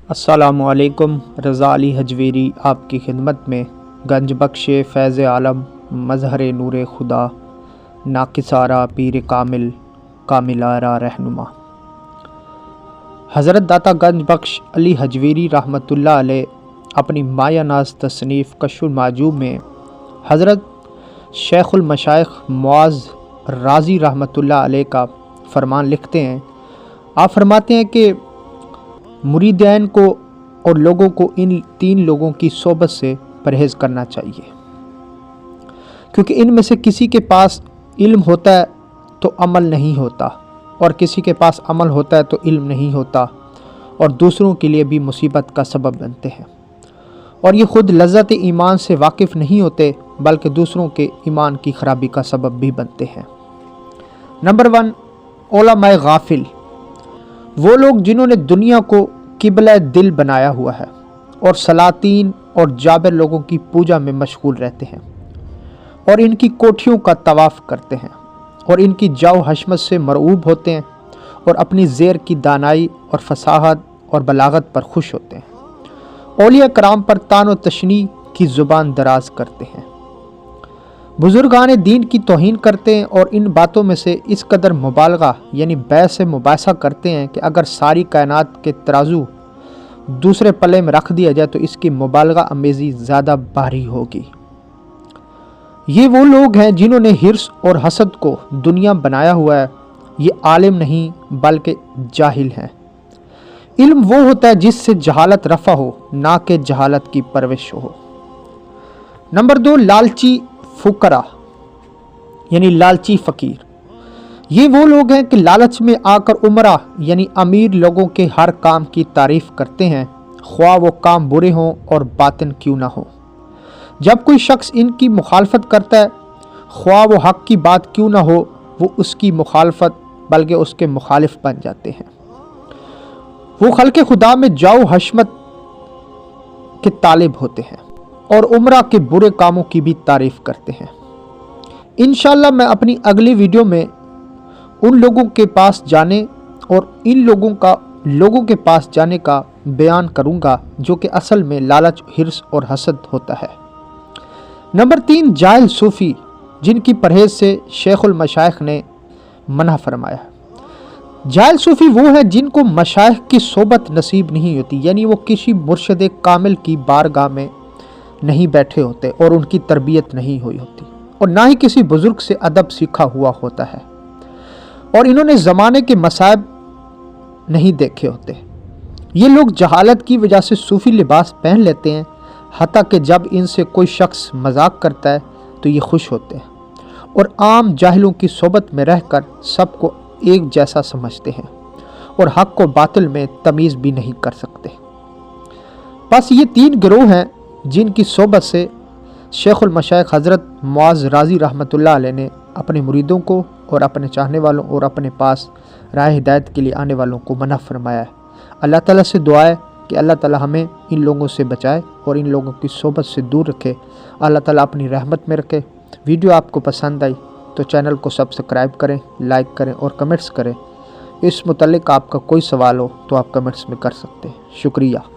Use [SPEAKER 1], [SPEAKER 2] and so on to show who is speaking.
[SPEAKER 1] السلام علیکم۔ رضا علی حجویری آپ کی خدمت میں۔ گنج بخش فیض عالم، مظہر نور خدا، ناقص آرا پیر کامل، کامل آرا رہنما۔ حضرت داتا گنج بخش علی حجویری رحمۃ اللہ علیہ اپنی مایہ ناز تصنیف کشف المعجوب میں حضرت شیخ المشائخ معاذ رازی رحمۃ اللہ علیہ کا فرمان لکھتے ہیں۔ آپ فرماتے ہیں کہ مریدین کو اور لوگوں کو ان تین لوگوں کی صحبت سے پرہیز کرنا چاہیے، کیونکہ ان میں سے کسی کے پاس علم ہوتا ہے تو عمل نہیں ہوتا، اور کسی کے پاس عمل ہوتا ہے تو علم نہیں ہوتا، اور دوسروں کے لیے بھی مصیبت کا سبب بنتے ہیں، اور یہ خود لذت ایمان سے واقف نہیں ہوتے بلکہ دوسروں کے ایمان کی خرابی کا سبب بھی بنتے ہیں۔ نمبر 1، علماء غافل، وہ لوگ جنہوں نے دنیا کو قبلہ دل بنایا ہوا ہے اور سلاطین اور جابر لوگوں کی پوجا میں مشغول رہتے ہیں، اور ان کی کوٹھیوں کا طواف کرتے ہیں، اور ان کی جاؤ حشمت سے مرعوب ہوتے ہیں، اور اپنی زیر کی دانائی اور فصاحت اور بلاغت پر خوش ہوتے ہیں، اولیاء کرام پر طعن و تشنیع کی زبان دراز کرتے ہیں، بزرگان دین کی توہین کرتے ہیں، اور ان باتوں میں سے اس قدر مبالغہ یعنی بحث سے مباحثہ کرتے ہیں کہ اگر ساری کائنات کے ترازو دوسرے پلے میں رکھ دیا جائے تو اس کی مبالغہ امیزی زیادہ بھاری ہوگی۔ یہ وہ لوگ ہیں جنہوں نے حرص اور حسد کو دنیا بنایا ہوا ہے۔ یہ عالم نہیں بلکہ جاہل ہیں۔ علم وہ ہوتا ہے جس سے جہالت رفع ہو، نہ کہ جہالت کی پرورش ہو۔ نمبر 2، لالچی فقراء یعنی لالچی فقیر، یہ وہ لوگ ہیں کہ لالچ میں آ کر عمرہ یعنی امیر لوگوں کے ہر کام کی تعریف کرتے ہیں، خواہ وہ کام برے ہوں اور باطن کیوں نہ ہو۔ جب کوئی شخص ان کی مخالفت کرتا ہے، خواہ وہ حق کی بات کیوں نہ ہو، وہ اس کی مخالفت بلکہ اس کے مخالف بن جاتے ہیں۔ وہ خلق خدا میں جاؤ حشمت کے طالب ہوتے ہیں اور عمرہ کے برے کاموں کی بھی تعریف کرتے ہیں۔ انشاءاللہ میں اپنی اگلی ویڈیو میں ان لوگوں کے پاس جانے اور ان لوگوں کے پاس جانے کا بیان کروں گا جو کہ اصل میں لالچ، حرص اور حسد ہوتا ہے۔ نمبر 3، جاہل صوفی، جن کی پرہیز سے شیخ المشائخ نے منع فرمایا ہے۔ جاہل صوفی وہ ہیں جن کو مشائخ کی صحبت نصیب نہیں ہوتی، یعنی وہ کسی مرشد کامل کی بارگاہ میں نہیں بیٹھے ہوتے اور ان کی تربیت نہیں ہوئی ہوتی، اور نہ ہی کسی بزرگ سے ادب سیکھا ہوا ہوتا ہے، اور انہوں نے زمانے کے مصائب نہیں دیکھے ہوتے۔ یہ لوگ جہالت کی وجہ سے صوفی لباس پہن لیتے ہیں، حتیٰ کہ جب ان سے کوئی شخص مذاق کرتا ہے تو یہ خوش ہوتے ہیں، اور عام جاہلوں کی صحبت میں رہ کر سب کو ایک جیسا سمجھتے ہیں، اور حق و باطل میں تمیز بھی نہیں کر سکتے۔ بس یہ 3 گروہ ہیں جن کی صحبت سے شیخ المشائخ حضرت معاذ رازی رحمۃ اللہ علیہ نے اپنے مریدوں کو اور اپنے چاہنے والوں اور اپنے پاس راہ ہدایت کے لیے آنے والوں کو منع فرمایا ہے۔ اللہ تعالیٰ سے دعا ہے کہ اللہ تعالیٰ ہمیں ان لوگوں سے بچائے اور ان لوگوں کی صحبت سے دور رکھے۔ اللہ تعالیٰ اپنی رحمت میں رکھے۔ ویڈیو آپ کو پسند آئی تو چینل کو سبسکرائب کریں، لائک کریں اور کمنٹس کریں۔ اس متعلق آپ کا کوئی سوال ہو تو آپ کمنٹس میں کر سکتے ہیں۔ شکریہ۔